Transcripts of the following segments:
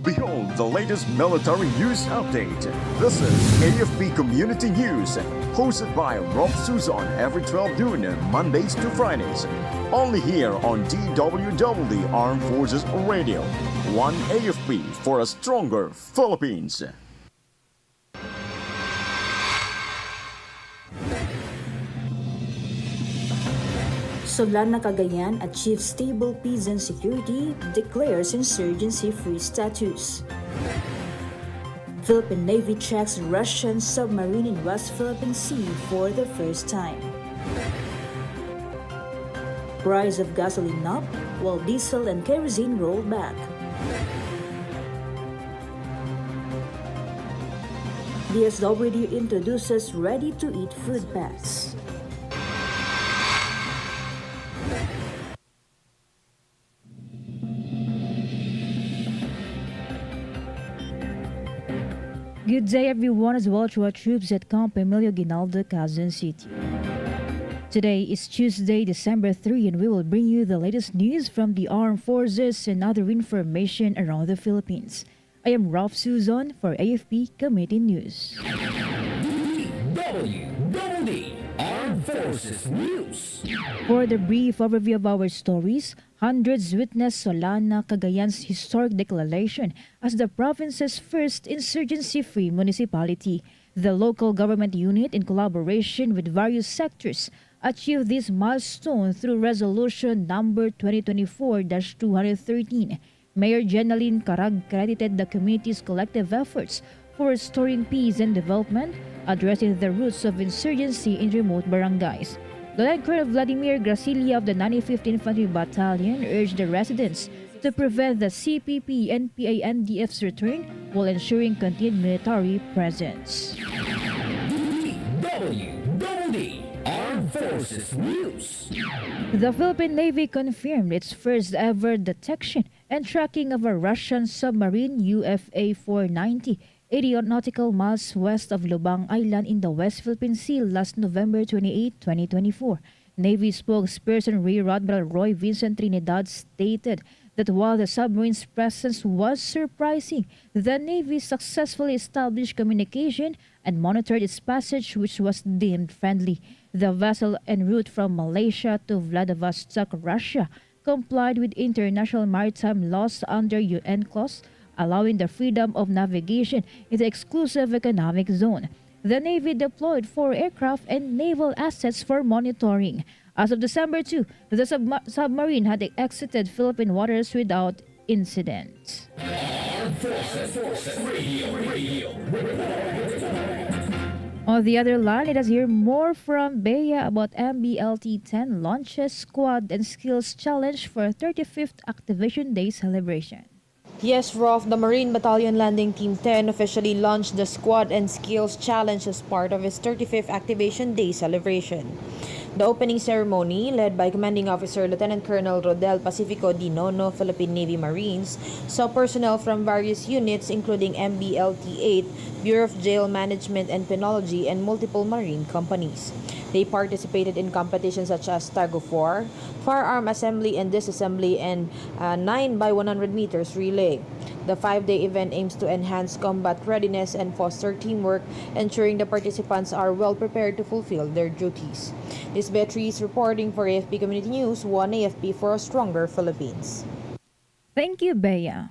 Behold the latest military news update. This is AFP Community News, hosted by Rofh Suzon every 12 noon, Mondays to Fridays. Only here on DWDD Armed Forces Radio. One AFP for a stronger Philippines. Solana Cagayan achieves stable peace and security, declares insurgency-free status. Philippine Navy tracks Russian submarine in West Philippine Sea for the first time. Price of gasoline up, while diesel and kerosene roll back. DSWD introduces ready-to-eat food packs. Good day everyone, as well to our troops at Camp Emilio Ginaldo, Quezon City. Today is Tuesday, December 3, and we will bring you the latest news from the armed forces and other information around the Philippines. I am Rofh Suzon for AFP Committee News. DWDD Armed Forces News. For the brief overview of our stories, hundreds witnessed Solana Cagayan's historic declaration as the province's first insurgency-free municipality. The local government unit, in collaboration with various sectors, achieved this milestone through Resolution number 2024-213. Mayor Jenaline Carag credited the community's collective efforts for restoring peace and development, addressing the roots of insurgency in remote barangays. Lieutenant Colonel Vladimir Gracilia of the 95th Infantry Battalion urged the residents to prevent the CPP and PANDF's return while ensuring continued military presence. DWDD Armed Forces News. The Philippine Navy confirmed its first ever detection and tracking of a Russian submarine UFA-490 80 nautical miles west of Lubang Island in the West Philippine Sea last November 28, 2024. Navy spokesperson Rear Admiral Roy Vincent Trinidad stated that while the submarine's presence was surprising, the Navy successfully established communication and monitored its passage, which was deemed friendly. The vessel en route from Malaysia to Vladivostok, Russia, complied with international maritime laws under UN clause, allowing the freedom of navigation in the exclusive economic zone. The Navy deployed 4 aircraft and naval assets for monitoring. As of December 2, the submarine had exited Philippine waters without incident. Armed Forces Radio. On the other line, let us hear more from Bea about MBLT-10 launches Squad and Skills Challenge for 35th Activation Day celebration. Yes, Rofh, the Marine Battalion Landing Team 10 officially launched the Squad and Skills Challenge as part of its 35th Activation Day celebration. The opening ceremony, led by Commanding Officer Lieutenant Colonel Rodel Pacifico Di Nono, Philippine Navy Marines, saw personnel from various units including MBLT-8, Bureau of Jail Management and Penology, and multiple marine companies. They participated in competitions such as Tag of War, Firearm Assembly and Disassembly, and 9 by 100 meters relay. The 5-day event aims to enhance combat readiness and foster teamwork, ensuring the participants are well prepared to fulfill their duties. This Beatrice reporting for AFP Community News, One AFP for a stronger Philippines. Thank you, Bea.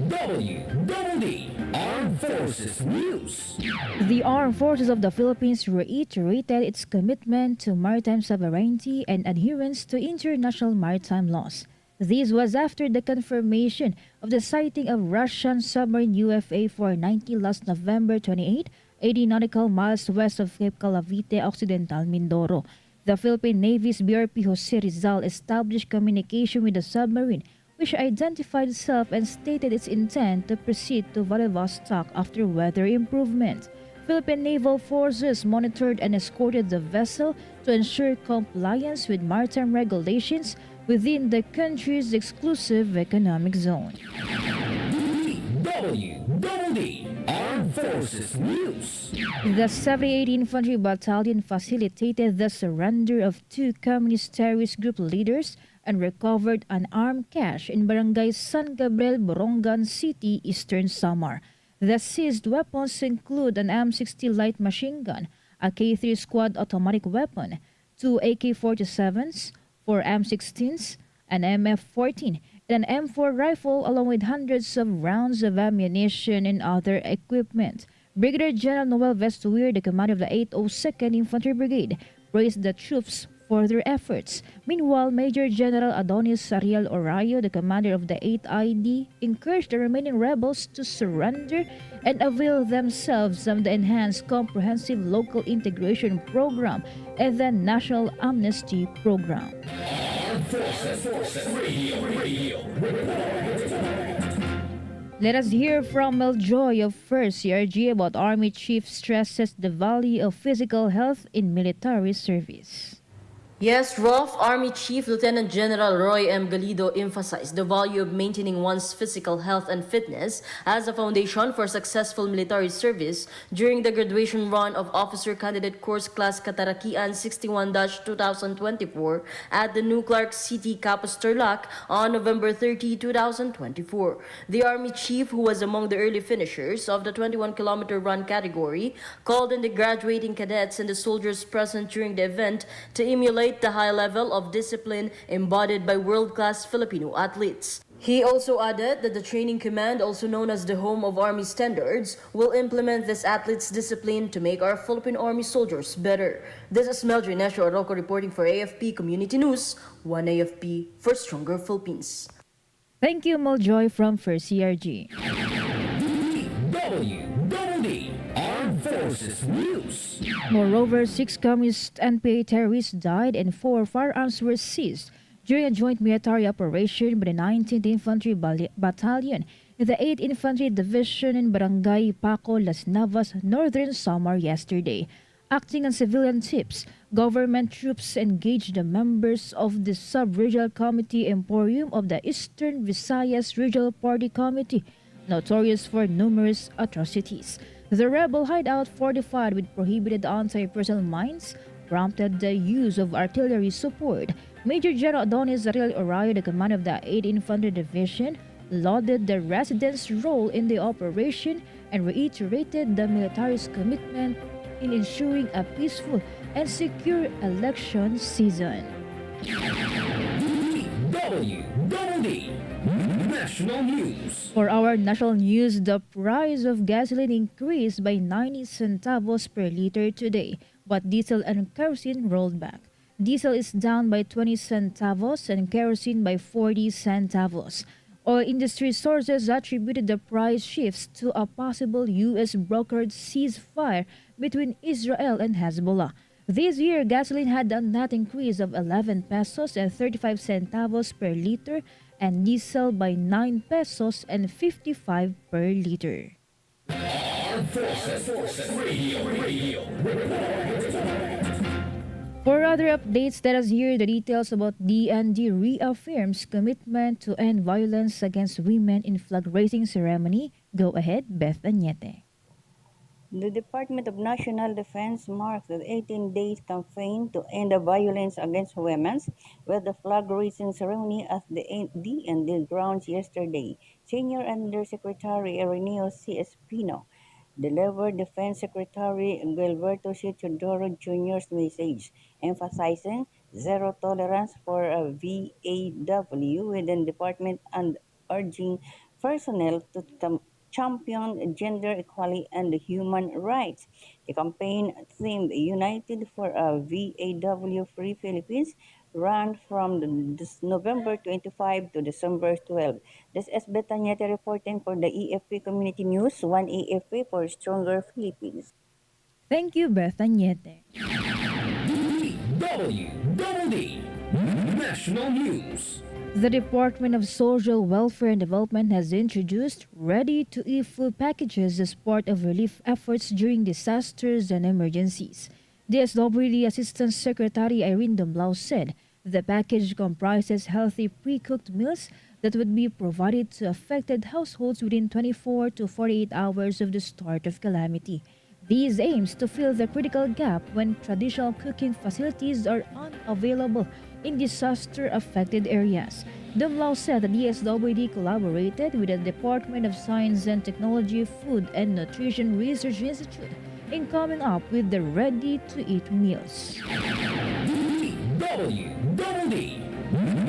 DWDD Armed Forces News. The Armed Forces of the Philippines reiterated its commitment to maritime sovereignty and adherence to international maritime laws. This was after the confirmation of the sighting of Russian submarine UFA-490 last November 28, 80 nautical miles west of Cape Calavite, Occidental Mindoro. The Philippine Navy's BRP Jose Rizal established communication with the submarine, which identified itself and stated its intent to proceed to Vladivostok after weather improvement. Philippine Naval Forces monitored and escorted the vessel to ensure compliance with maritime regulations within the country's exclusive economic zone. DWDD Armed Forces News. The 78th Infantry Battalion facilitated the surrender of two communist terrorist group leaders and recovered an armed cache in Barangay San Gabriel, Borongan City, Eastern Samar. The seized weapons include an M60 light machine gun, a K3 squad automatic weapon, two AK-47s, four M16s, an MF-14, and an M4 rifle along with hundreds of rounds of ammunition and other equipment. Brigadier General Noel Vestuir, the commander of the 802nd Infantry Brigade, praised the troops for their efforts. Meanwhile, Major General Adonis Ariel Orayo, the commander of the 8ID, encouraged the remaining rebels to surrender and avail themselves of the enhanced comprehensive local integration program and the National Amnesty Program. Armed Forces Radio. Let us hear from Mel Joy of 1st CRG about Army Chief stresses the value of physical health in military service. Yes, Rofh, Army Chief Lieutenant General Roy M. Galido emphasized the value of maintaining one's physical health and fitness as a foundation for successful military service during the graduation run of Officer Candidate Course Class Katarakian 61-2024 at the New Clark City Campus Tarlac on November 30, 2024. The Army Chief, who was among the early finishers of the 21-kilometer run category, called on the graduating cadets and the soldiers present during the event to emulate the high level of discipline embodied by world-class Filipino athletes. He also added that the training command, also known as the home of Army standards, will implement this athletes' discipline to make our Philippine Army soldiers better. This is Meldry Nesho Arroco reporting for AFP Community News, 1 AFP for Stronger Philippines. Thank you, Mel Joy from 1st CRG. DWDD Armed Forces News. Moreover, 6 communist NPA terrorists died and 4 firearms were seized during a joint military operation by the 19th Infantry Battalion in the 8th Infantry Division in Barangay Paco, Las Navas, Northern Samar yesterday. Acting on civilian tips, government troops engaged the members of the Sub-Regional Committee Emporium of the Eastern Visayas Regional Party Committee, notorious for numerous atrocities. The rebel hideout, fortified with prohibited anti-personnel mines, prompted the use of artillery support. Major General Adonis Ariel Orayo, the commander of the 8th Infantry Division, lauded the residents' role in the operation and reiterated the military's commitment in ensuring a peaceful and secure election season. DWDD National News. For our national news, the price of gasoline increased by 90 centavos per liter today, but diesel and kerosene rolled back. Diesel is down by 20 centavos and kerosene by 40 centavos. Oil industry sources attributed the price shifts to a possible U.S. brokered ceasefire between Israel and Hezbollah. This year, gasoline had a net increase of 11 pesos and 35 centavos per liter and diesel by 9 pesos and 55 per liter. Armed Forces Radio. For other updates, let us hear the details about DND reaffirms commitment to end violence against women in flag-raising ceremony. Go ahead, Beth Añete. The Department of National Defense marked the 18-day campaign to end the violence against women with the flag-raising ceremony at the DND grounds yesterday. Senior Undersecretary Ireneo C. Espino delivered Defense Secretary Gilberto C. Teodoro Jr.'s message, emphasizing zero tolerance for a VAW within department and urging personnel to champion gender equality and human rights. The campaign themed United for a VAW-Free Philippines ran from November 25 to December 12. This is Betanyete reporting for the AFP Community News, 1 AFP for Stronger Philippines. Thank you, Beth Añete. DWDD National News. The Department of Social Welfare and Development has introduced ready-to-eat food packages as part of relief efforts during disasters and emergencies. DSWD Assistant Secretary Irene Domblao said the package comprises healthy pre-cooked meals that would be provided to affected households within 24 to 48 hours of the start of calamity. These aims to fill the critical gap when traditional cooking facilities are unavailable in disaster-affected areas. Dumlao said that DSWD collaborated with the Department of Science and Technology Food and Nutrition Research Institute in coming up with the ready-to-eat meals. DWDD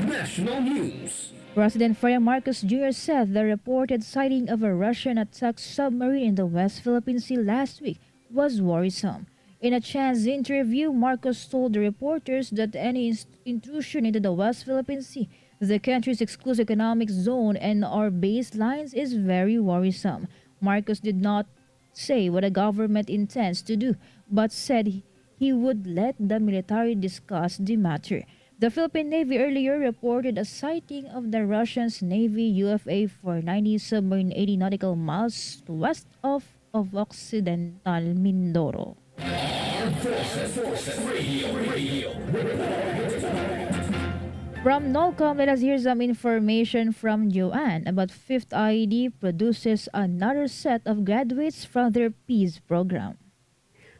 National News. President Ferdinand Marcos Jr. said the reported sighting of a Russian-attacked submarine in the West Philippine Sea last week was worrisome. In a chance interview, Marcos told the reporters that any intrusion into the West Philippine Sea, the country's exclusive economic zone, and our baselines is very worrisome. Marcos did not say what the government intends to do, but said he would let the military discuss the matter. The Philippine Navy earlier reported a sighting of the Russian's Navy UFA 490 submarine 80 nautical miles west of Occidental Mindoro. Armed Forces Radio. From NOLCOM, let us hear some information from Joanne about 5th IED produces another set of graduates from their Peace program.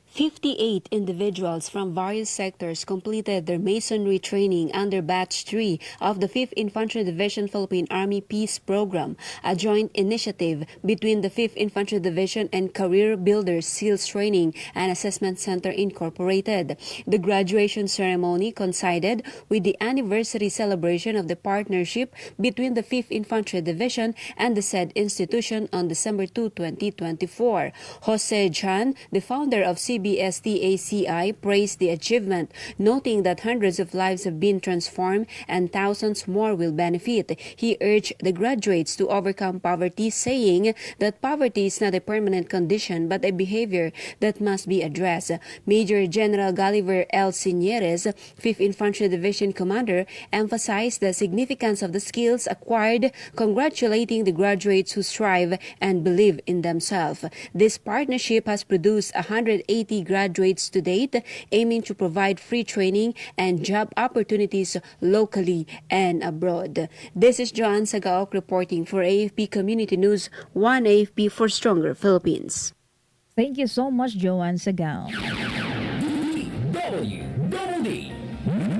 58 individuals from various sectors completed their masonry training under Batch 3 of the 5th Infantry Division Philippine Army Peace Program, a joint initiative between the 5th Infantry Division and Career Builders SEALs Training and Assessment Center Incorporated. The graduation ceremony coincided with the anniversary celebration of the partnership between the 5th Infantry Division and the said institution on December 2, 2024. Jose Chan, the founder of CBSTACI, praised the achievement, noting that hundreds of lives have been transformed and thousands more will benefit. He urged the graduates to overcome poverty, saying that poverty is not a permanent condition but a behavior that must be addressed. Major General Gulliver L. Sinieres, 5th Infantry Division Commander, emphasized the significance of the skills acquired, congratulating the graduates who strive and believe in themselves. This partnership has produced 180 graduates to date, aiming to provide free training and job opportunities locally and abroad. This is Joanne Sagaok reporting for AFP Community News, 1 AFP for Stronger Philippines. Thank you so much, Joanne Sagao. DWDD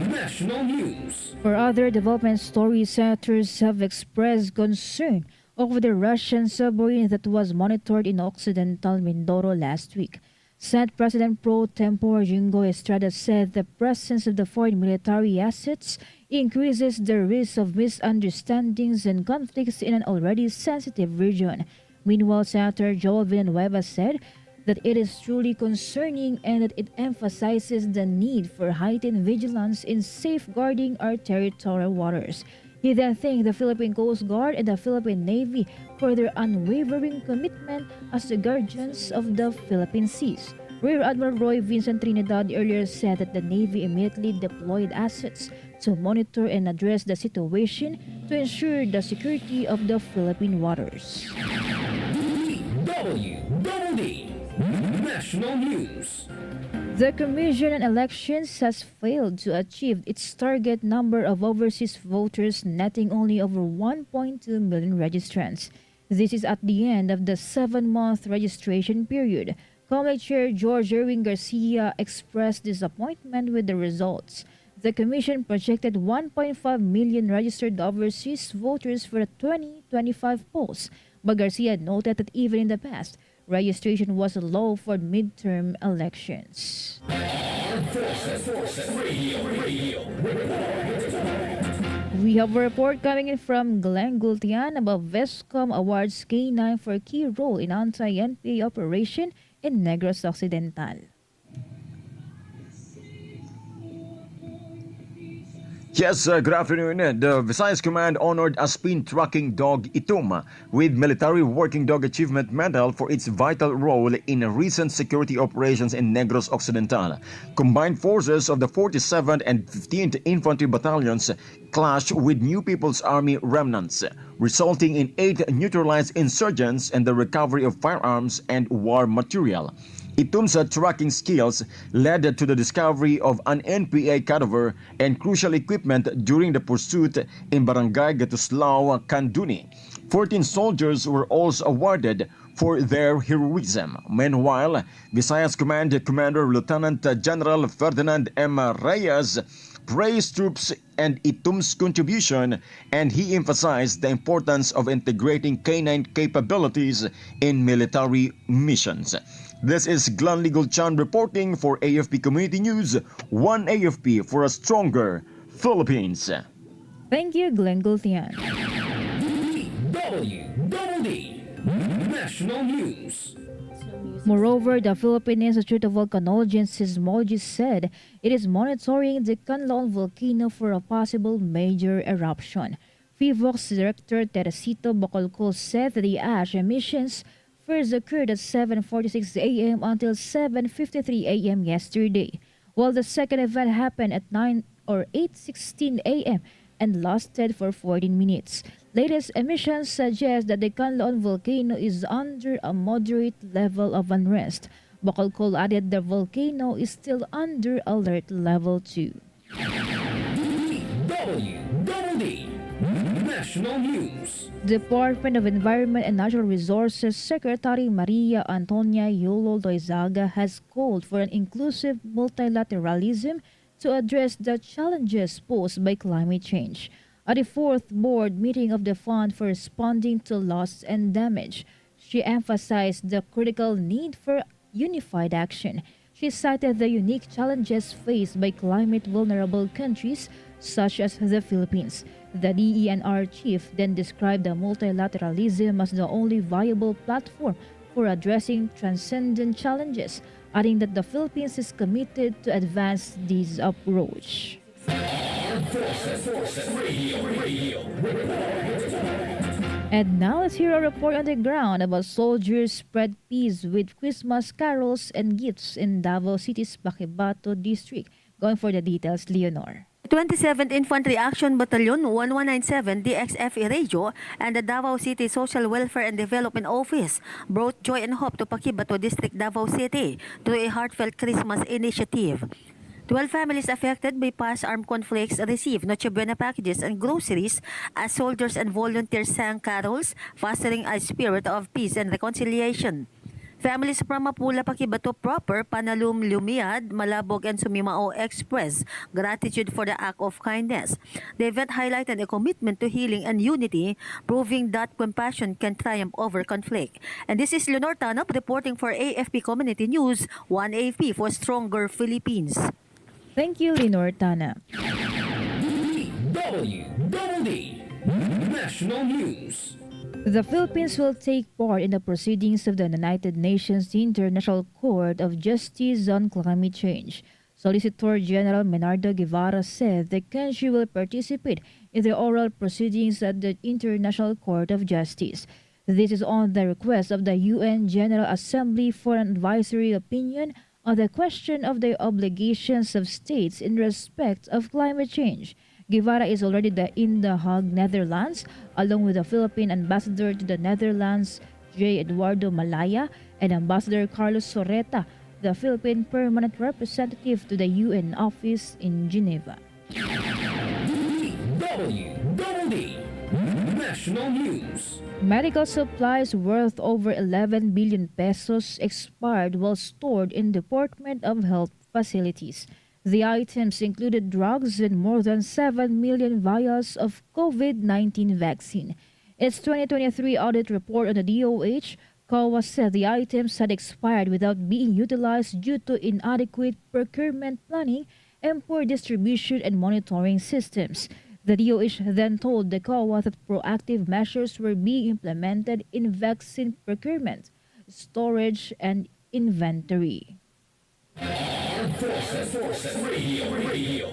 National News. For other development stories, senators have expressed concern over the Russian submarine that was monitored in Occidental Mindoro last week. Senate President Pro Tempore Jingo Estrada said the presence of the foreign military assets increases the risk of misunderstandings and conflicts in an already sensitive region. Meanwhile, Senator Joel Villanueva said that it is truly concerning and that it emphasizes the need for heightened vigilance in safeguarding our territorial waters. He then thanked the Philippine Coast Guard and the Philippine Navy for their unwavering commitment as the guardians of the Philippine seas. Rear Admiral Roy Vincent Trinidad earlier said that the Navy immediately deployed assets to monitor and address the situation to ensure the security of the Philippine waters. DWDD National News. The Commission on Elections has failed to achieve its target number of overseas voters, netting only over 1.2 million registrants. This is at the end of the 7-month registration period. COMELEC Chair George Erwin Garcia expressed disappointment with the results. The Commission projected 1.5 million registered overseas voters for the 2025 polls, but Garcia noted that even in the past, registration was low for midterm elections. Armed Forces Radio. We have a report coming in from Glenn Gultian about Vescom awards K9 for key role in anti-NPA operation in Negros Occidental. Yes, good afternoon. The Visayas Command honored a spin tracking dog Itum with Military Working Dog Achievement Medal for its vital role in recent security operations in Negros Occidental. Combined forces of the 47th and 15th Infantry Battalions clashed with New People's Army remnants, resulting in 8 neutralized insurgents and the recovery of firearms and war material. Itum's tracking skills led to the discovery of an NPA cadaver and crucial equipment during the pursuit in Barangay Gatuslao, Canduni. 14 soldiers were also awarded for their heroism. Meanwhile, Visayas Command Commander Lieutenant General Ferdinand M. Reyes praised troops and Itum's contribution, and he emphasized the importance of integrating canine capabilities in military missions. This is Glenn Ligulchan reporting for AFP Community News, one AFP for a stronger Philippines. Thank you, Glenn Gultian. DWDD National News. Moreover, the Philippine Institute of Volcanology and Seismology said it is monitoring the Canlaon volcano for a possible major eruption. PHIVOLCS Director Teresito Bacolcol said that the ash emissions first occurred at 7:46 a.m. until 7:53 a.m. yesterday, while the second event happened at 8:16 a.m. and lasted for 14 minutes. Latest emissions suggest that the Canlaon volcano is under a moderate level of unrest. Bacolcol added the volcano is still under alert level 2. DWDD National News. Department of Environment and Natural Resources Secretary Maria Antonia Yolo Loizaga has called for an inclusive multilateralism to address the challenges posed by climate change. At the fourth board meeting of the Fund for Responding to Loss and Damage, she emphasized the critical need for unified action. She cited the unique challenges faced by climate-vulnerable countries such as the Philippines. The DENR chief then described the multilateralism as the only viable platform for addressing transcendent challenges, adding that the Philippines is committed to advance this approach. Radio. And now let's hear a report on the ground about soldiers spread peace with Christmas carols and gifts in Davao City's Baquebato district. Going for the details, Leonor. 27th Infantry Action Battalion 1197 DXFE Radio and the Davao City Social Welfare and Development Office brought joy and hope to Baquebato District, Davao City through a heartfelt Christmas initiative. 12 families affected by past armed conflicts received Noche Buena packages and groceries as soldiers and volunteers sang carols, fostering a spirit of peace and reconciliation. Families from Mapula, Baquebato proper, Panalum, Lumiad, Malabog, and Sumimao expressed gratitude for the act of kindness. The event highlighted a commitment to healing and unity, proving that compassion can triumph over conflict. And this is Leonor Tanap reporting for AFP Community News, one AFP for stronger Philippines. Thank you, Leonor Tana. DWDD National News. The Philippines will take part in the proceedings of the United Nations International Court of Justice on Climate Change. Solicitor General Menardo Guevara said the country will participate in the oral proceedings at the International Court of Justice. This is on the request of the UN General Assembly for an advisory opinion on the question of the obligations of states in respect of climate change. Guevara is already in The Hague, Netherlands, along with the Philippine Ambassador to the Netherlands, J. Eduardo Malaya, and Ambassador Carlos Sorreta, the Philippine Permanent Representative to the UN office in Geneva. DWDD National News. Medical supplies worth over 11 billion pesos expired while stored in Department of Health facilities. The items included drugs and more than 7 million vials of COVID-19 vaccine. Its 2023 audit report on the DOH, COA said the items had expired without being utilized due to inadequate procurement planning and poor distribution and monitoring systems. The DOH then told the COA that proactive measures were being implemented in vaccine procurement, storage, and inventory. Forces Radio.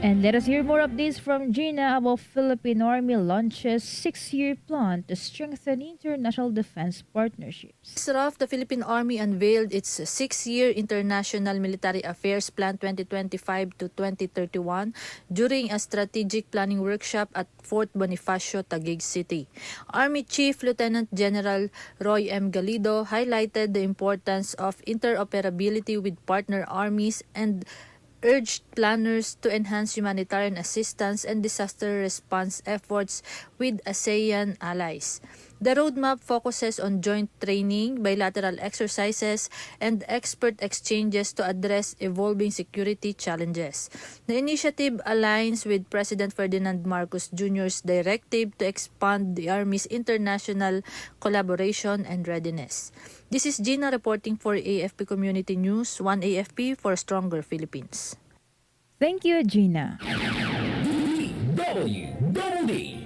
And let us hear more updates from Gina about Philippine Army launches 6-year plan to strengthen international defense partnerships. Rofh, the Philippine Army unveiled its 6-year International Military Affairs Plan 2025 to 2031 during a strategic planning workshop at Fort Bonifacio, Taguig City. Army Chief Lieutenant General Roy M. Galido highlighted the importance of interoperability with partner armies and urged planners to enhance humanitarian assistance and disaster response efforts with ASEAN allies. The roadmap focuses on joint training, bilateral exercises, and expert exchanges to address evolving security challenges. The initiative aligns with President Ferdinand Marcos Jr.'s directive to expand the Army's international collaboration and readiness. This is Gina reporting for AFP Community News, 1 AFP for Stronger Philippines. Thank you, Gina. DWDD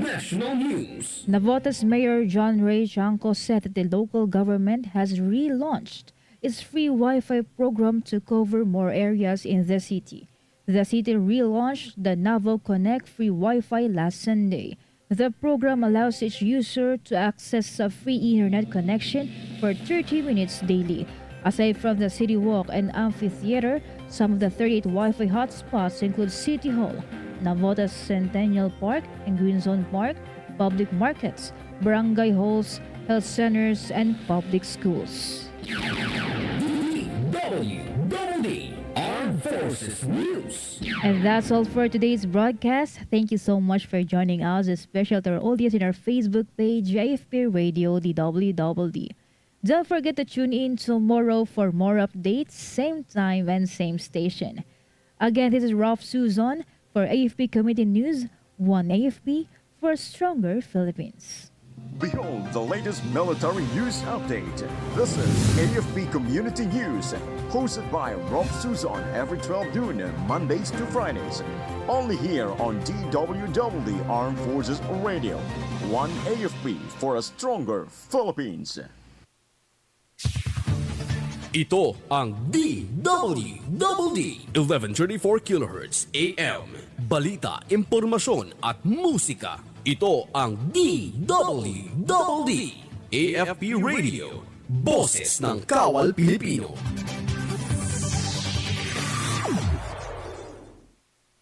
National News. Navotas Mayor John Ray Chanco said that the local government has relaunched its free Wi-Fi program to cover more areas in the city. The city relaunched the Navo Connect free Wi-Fi last Sunday. The program allows each user to access a free internet connection for 30 minutes daily. Aside from the City Walk and Amphitheater, some of the 38 Wi-Fi hotspots include City Hall, Navotas Centennial Park and Green Zone Park, public markets, barangay halls, health centers, and public schools. DWDD Armed Forces News. And that's all for today's broadcast. Thank you so much for joining us, especially to our audience in our Facebook page, AFP Radio DWDD. Don't forget to tune in tomorrow for more updates, same time and same station. Again, this is Rofh Suzon for AFP Community News, 1 AFP for Stronger Philippines. Behold the latest military news update. This is AFP Community News, hosted by Rofh Suzon every 12 noon, Mondays to Fridays. Only here on DWDD Armed Forces Radio. 1 AFP for a Stronger Philippines. Ito ang DWDD 1134 kHz AM. Balita, impormasyon at musika. Ito ang DWDD AFP Radio. Boses ng Kawal Pilipino.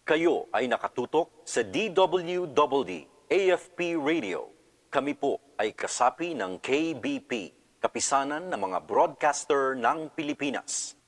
Kayo ay nakatutok sa DWDD AFP Radio. Kami po ay kasapi ng KBP, Kapisanan ng mga Broadcaster ng Pilipinas.